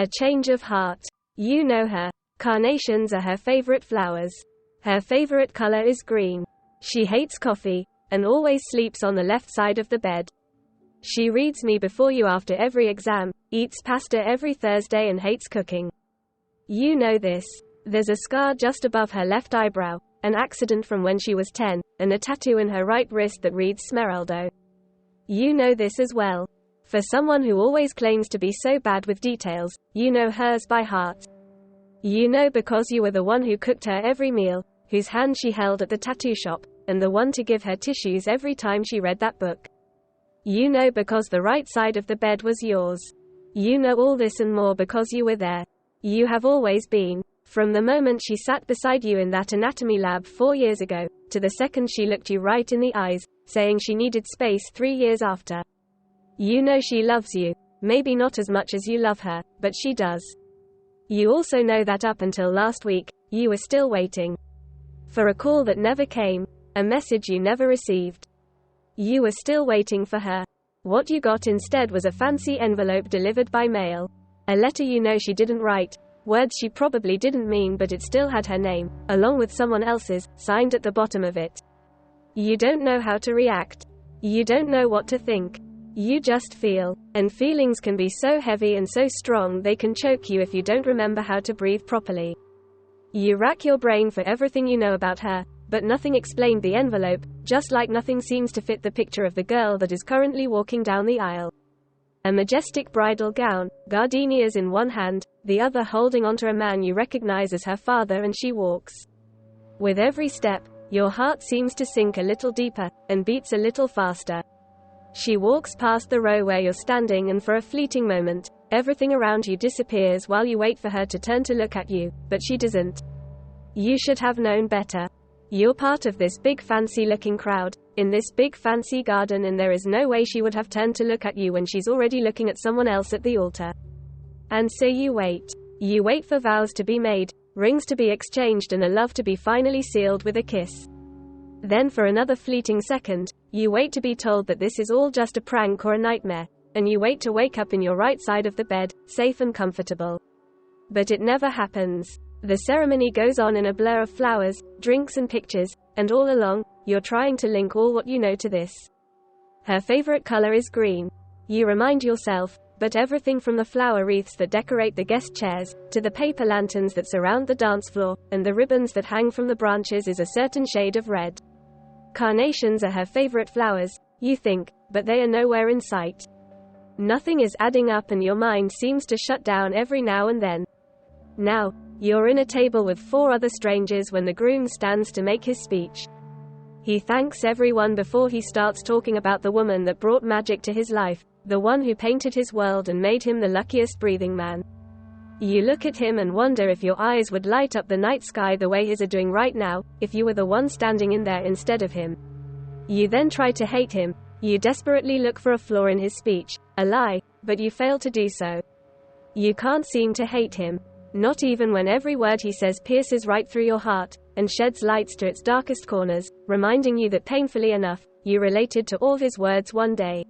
A change of heart. You know her. Carnations are her favorite flowers. Her favorite color is green. She hates coffee, and always sleeps on the left side of the bed. She reads Me Before You after every exam, eats pasta every Thursday and hates cooking. You know this. There's a scar just above her left eyebrow, an accident from when she was 10, and a tattoo in her right wrist that reads Smeraldo. You know this as well. For someone who always claims to be so bad with details, you know hers by heart. You know because you were the one who cooked her every meal, whose hand she held at the tattoo shop, and the one to give her tissues every time she read that book. You know because the right side of the bed was yours. You know all this and more because you were there. You have always been. From the moment she sat beside you in that anatomy lab 4 years ago, to the second she looked you right in the eyes, saying she needed space 3 years after. You know she loves you. Maybe not as much as you love her, but she does. You also know that up until last week, you were still waiting for a call that never came, a message you never received. You were still waiting for her. What you got instead was a fancy envelope delivered by mail. A letter you know she didn't write, words she probably didn't mean, but it still had her name, along with someone else's, signed at the bottom of it. You don't know how to react. You don't know what to think. You just feel. And feelings can be so heavy and so strong they can choke you if you don't remember how to breathe properly. You rack your brain for everything you know about her, but nothing explained the envelope, just like nothing seems to fit the picture of the girl that is currently walking down the aisle. A majestic bridal gown, gardenias in one hand, the other holding onto a man you recognize as her father, and she walks. With every step, your heart seems to sink a little deeper, and beats a little faster. She walks past the row where you're standing, and for a fleeting moment, everything around you disappears while you wait for her to turn to look at you, but she doesn't. You should have known better. You're part of this big fancy looking crowd, in this big fancy garden, and there is no way she would have turned to look at you when she's already looking at someone else at the altar. And so you wait. You wait for vows to be made, rings to be exchanged, and a love to be finally sealed with a kiss. Then for another fleeting second, you wait to be told that this is all just a prank or a nightmare, and you wait to wake up in your right side of the bed, safe and comfortable. But it never happens. The ceremony goes on in a blur of flowers, drinks and pictures, and all along, you're trying to link all what you know to this. Her favorite color is green. You remind yourself, but everything from the flower wreaths that decorate the guest chairs, to the paper lanterns that surround the dance floor, and the ribbons that hang from the branches is a certain shade of red. Carnations are her favorite flowers, you think, but they are nowhere in sight. Nothing is adding up, and your mind seems to shut down every now and then. Now, you're in a table with 4 other strangers when the groom stands to make his speech. He thanks everyone before he starts talking about the woman that brought magic to his life, the one who painted his world and made him the luckiest breathing man. You look at him and wonder if your eyes would light up the night sky the way his are doing right now, if you were the one standing in there instead of him. You then try to hate him. You desperately look for a flaw in his speech, a lie, but you fail to do so. You can't seem to hate him. Not even when every word he says pierces right through your heart, and sheds lights to its darkest corners, reminding you that painfully enough, you related to all his words one day.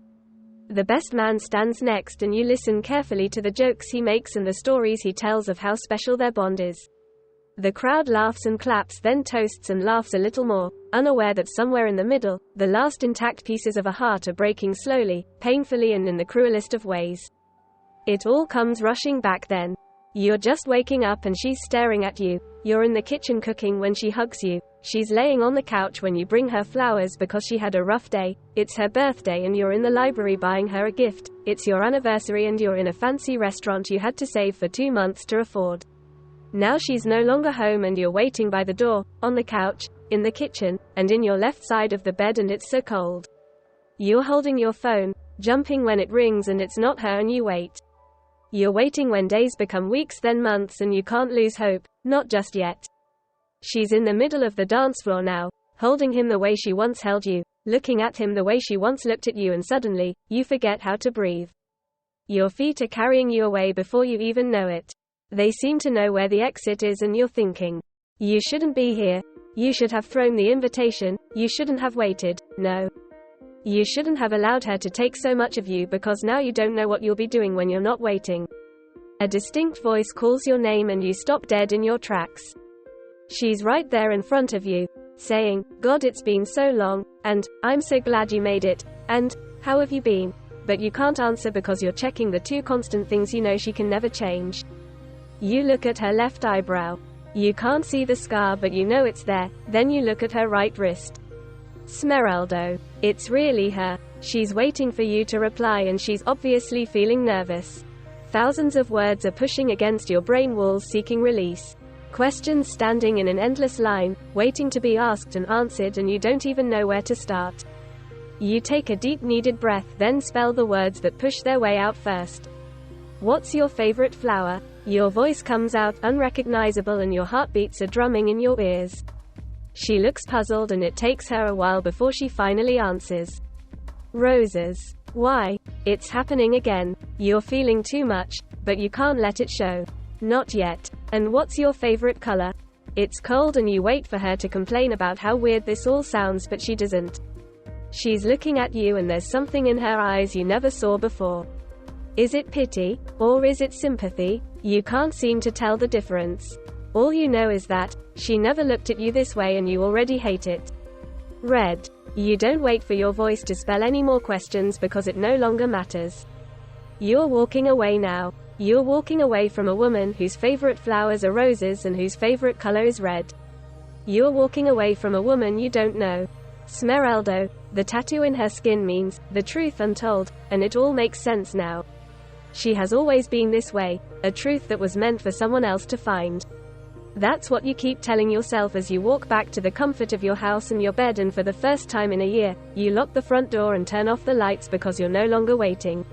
The best man stands next, and you listen carefully to the jokes he makes and the stories he tells of how special their bond is. The crowd laughs and claps, then toasts and laughs a little more, unaware that somewhere in the middle, the last intact pieces of a heart are breaking slowly, painfully, and in the cruelest of ways. It all comes rushing back then. You're just waking up and she's staring at you. You're in the kitchen cooking when she hugs you. She's laying on the couch when you bring her flowers because she had a rough day. It's her birthday and you're in the library buying her a gift. It's your anniversary and you're in a fancy restaurant you had to save for 2 months to afford. Now she's no longer home and you're waiting by the door, on the couch, in the kitchen, and in your left side of the bed, and it's so cold. You're holding your phone, jumping when it rings and it's not her, and you wait. You're waiting when days become weeks, then months, and you can't lose hope, not just yet. She's in the middle of the dance floor now, holding him the way she once held you, looking at him the way she once looked at you, and suddenly, you forget how to breathe. Your feet are carrying you away before you even know it. They seem to know where the exit is, and you're thinking, you shouldn't be here. You should have thrown the invitation. You shouldn't have waited. No. You shouldn't have allowed her to take so much of you, because now you don't know what you'll be doing when you're not waiting. A distinct voice calls your name and you stop dead in your tracks. She's right there in front of you, saying, "God, it's been so long," and, "I'm so glad you made it," and, "How have you been?" But you can't answer because you're checking the two constant things you know she can never change. You look at her left eyebrow. You can't see the scar but you know it's there, then you look at her right wrist. Smeraldo. It's really her. She's waiting for you to reply and she's obviously feeling nervous. Thousands of words are pushing against your brain walls seeking release. Questions standing in an endless line, waiting to be asked and answered and you don't even know where to start. You take a deep needed breath then spell the words that push their way out first. What's your favorite flower? Your voice comes out unrecognizable and your heartbeats are drumming in your ears. She looks puzzled and it takes her a while before she finally answers. Roses. Why? It's happening again. You're feeling too much, but you can't let it show. Not yet. And what's your favorite color? It's cold and you wait for her to complain about how weird this all sounds but she doesn't. She's looking at you and there's something in her eyes you never saw before. Is it pity? Or is it sympathy? You can't seem to tell the difference. All you know is that, she never looked at you this way and you already hate it. Red. You don't wait for your voice to spell any more questions because it no longer matters. You're walking away now. You're walking away from a woman whose favorite flowers are roses and whose favorite color is red. You're walking away from a woman you don't know. Smeraldo. The tattoo in her skin means, the truth untold, and it all makes sense now. She has always been this way, a truth that was meant for someone else to find. That's what you keep telling yourself as you walk back to the comfort of your house and your bed, and for the first time in a year, you lock the front door and turn off the lights because you're no longer waiting.